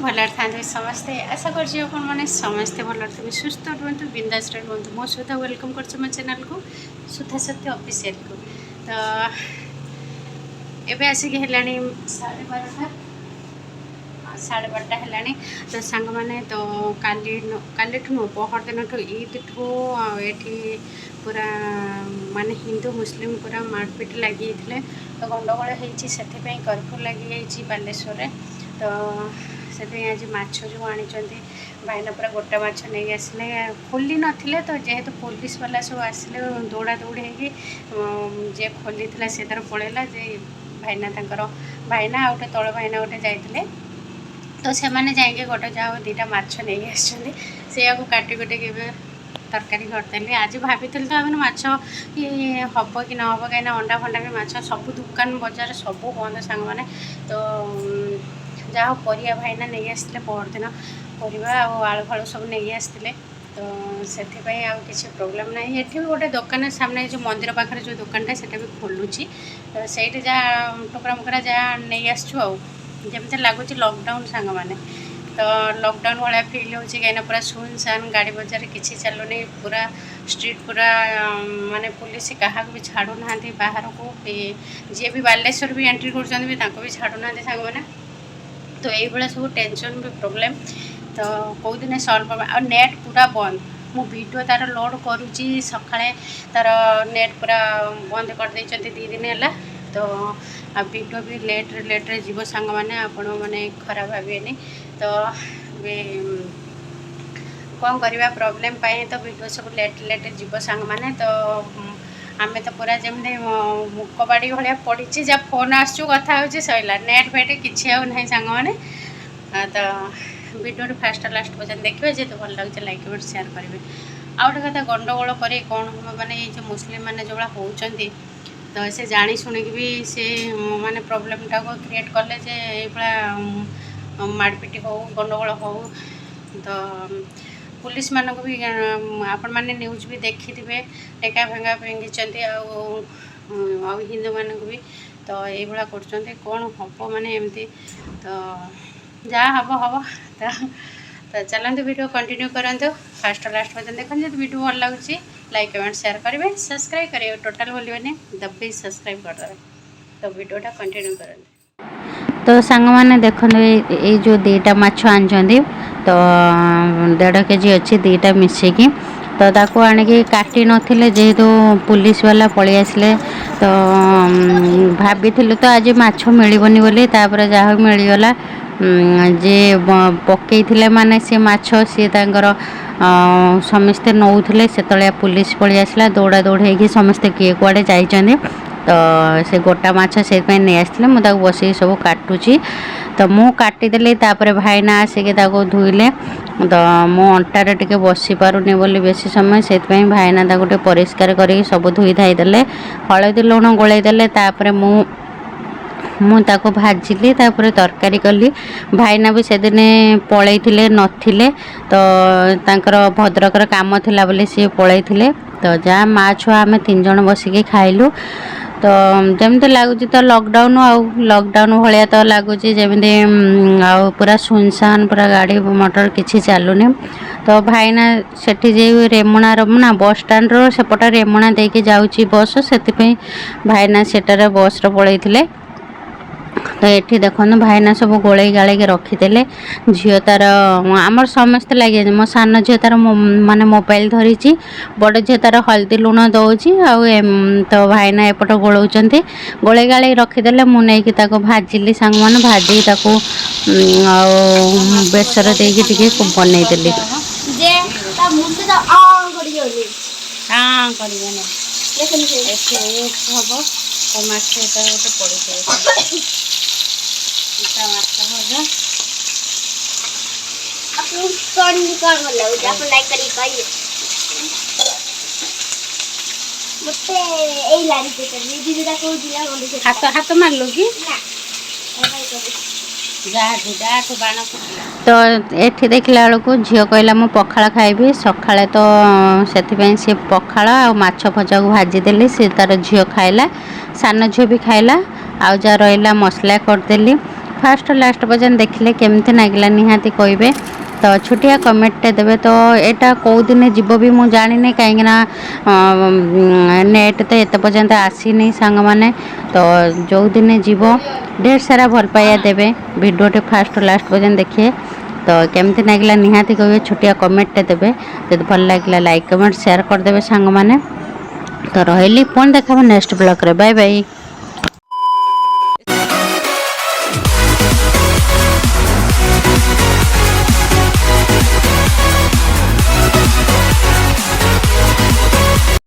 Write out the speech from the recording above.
भल था समस्ते आशा कर समस्ते भल थे सुस्थ रुहतु बिंदास रुहतु मो सुधा वेलकम कर मो चैनल को सुधा सत्य ऑफिशियल को तो एबे आसिक है 12:30 है तो सांग मैंने तो काली नु पहर दिन ठू ईद ठू ये पूरा माने हिंदू मुस्लिम पूरा मारपिट लगी तो गंडगोल होती से कर्फ्यू लगी बालेश्वर तो से आज माछ जो आनी भाईना पूरा गोटा माछ नहीं आसिले खोली नथिले तो जेहेतु पुलिस वाला सब आसिले दौड़ा दौड़ी जे खोली से तार पड़ेगा जे भाईना भाईना गोटे तल भाईना गोटे जाइए तो से मैंने जाइए गोटे जहाँ दुटा माछ नहीं आसा काटी कुटी तरकारी करदेली आज भाभी तो आम माछ कि हम कि ना हम कहीं अंडा फंडा भी माछ सब दुकान बजार सब बंद सांग मैंने तो जहाँ परिया भाईना नहीं आसते परदिन परिवा आलू फालू सब नहीं आसते तो से किसी प्रोब्लेम ना ये भी गोटे दुकान सामने जो मंदिर पाखे जो दुकानटा से भी खोलुची तो सही जहाँ टोकरा मुकरा जहाँ नहीं आसचु जमी लगुच लॉकडाउन सांग मैंने तो लॉकडाउन भाया फिल हो कहीं पूरा सुनसान गाड़ी बजार किसी चलुनी पूरा स्ट्रीट पूरा माने पुलिस क्या भी छाड़ू ना बाहर को जी भी बालेश्वर भी एंट्री कर भी छाड़ू ना सांग मैंने तो ये सब टेंशन भी प्रोब्लेम तो कौ दिन सल्व आ नेट पूरा बंद मु वीडियो तार लोड करुँची सकाଳେ तार नेट पूरा बंद कर देइछन्ती 2 दिन है तो वीडियो भी लेट जीव सांग मैंने आपण मैंने खराब भावेनि तो कौन करवा प्रोब्लेम पाई तो वीडियो सब लेट जीव सांग मैंने तो आमे तो पूरा जमी मुकबाड़ी भाया पड़ी जहाँ फोन आसचु कथा हो सैला नेट फेट किसी ना सांग मैंने तो वीडियो फास्ट लास्ट पर्यटन देखिए जी तो भल लगे लाइक और शेयर करेंगे आ गए कथा गंडगोल कर कौन हम माने ये जो मुस्लिम मैंने जो होती तो से जानी शुणिक भी से माने प्रोब्लेमटा को क्रिएट कले जे ये मारपिट हो गंडगोल हो तो पुलिस मानक भी आपण मैंने न्यूज भी देखी थे टेका फेंगा फिंगी आ हिंदू मानक भी तो ये कर कौन हम माने एमती तो जहाँ हम तो चलते वीडियो कंटिन्यू करंतु फास्ट लास्ट पर्यटन देखते जो वीडियो भल लगे लाइक कमेंट शेयर करेंगे सब्सक्राइब करेंगे टोटाल बोलिए दबे सब्सक्राइब करदे तो वीडियोटा कंटिन्यू करें तो सांग मैंने देखो ये जो 2टा माछ आनी तो 1.5 केजी अच्छी 2टा मिसेकी तो ताको आणिकी काटी नथिले जेहेतु पुलिस वाला पळि आसले तो भाभी तो आज माछ मिलबनी बोली तापर जहाँ मिलगला जे पकईले माने से माछ सी समस्ते नौले से पुलिस पलि आसला दौड़ा दौड़ी होगी समस्ते किए कुआड़े जाइए तो से गोटा माछ से नहीं आसते मुझे बस सब काटुची तो मु काटिदेली भाईना आसिक धोइले तो मो अंटारे टिके बसी पारुनी बोली बेसी समय से भाईना गोटे परिष्कार कर सब धोई धाई देले हलदी लुण गोलैदेले मुझे भाजिली तरकारी कली भाईना भी से दिन पलैथिले नथिले तो तांकर भद्रकर काम थिला बोली सी पलैथिले तो जहाँ माँ छुआ आम 3 जन बसिकी खाइलु तो जमी लगुच तो लॉकडाउन लॉकडाउन भाया तो लगुच जमी पूरा सुनसान पूरा गाड़ी मोटर किसी चलुनी तो भाईना सेठी जे रेमुणा बस स्टाण्ड रो सेपट रेमुणा देके जाउची बस से भाईना सेटार बस पलैथिले तो ये देखो भाईना सब गोले गाले के रखीदे झील तार आमर समस्ते लगे मो सान झील तार माने मोबाइल धरी बड़ झील तार हल्दी लुण दौची तो भाईना एपट गोलौंट गोले गाले रखीदे मुझे भाजिली सांग मैंने भाजी बेसर देके बनईदेली हाथ मारलो कि तो ये देखला बेलू झील कहला मु पखाड़ खाइबी सकाଳେ तो से पखाड़ आ माछ भजा को भाजीदेली से तार झील खाइला सान झील भी खाइला आ जा रहा मसला करदेली फास्ट लास्ट पर्यंत देखिले केमती नागिला निहाती कहबे तो छोटिया कमेंटटे देवे तो यहाँ कौ दिन जीव भी मुझे जानी कहीं नेट तो एत पर्यंत आसीनी सांग मैंने तो जो दिन जीव ढेर सारा भल पाया देवे भिडियोटे फास्ट लास्ट पर्यंत देखिए तो केमती नागिला निहाती कहबे छोटिया कमेंटटे देवे जब भल लगे लाइक कमेंट शेयर करदे सांग मैंने तो रही पुणी देखा नेक्स्ट ब्लॉग रे बाय बाय।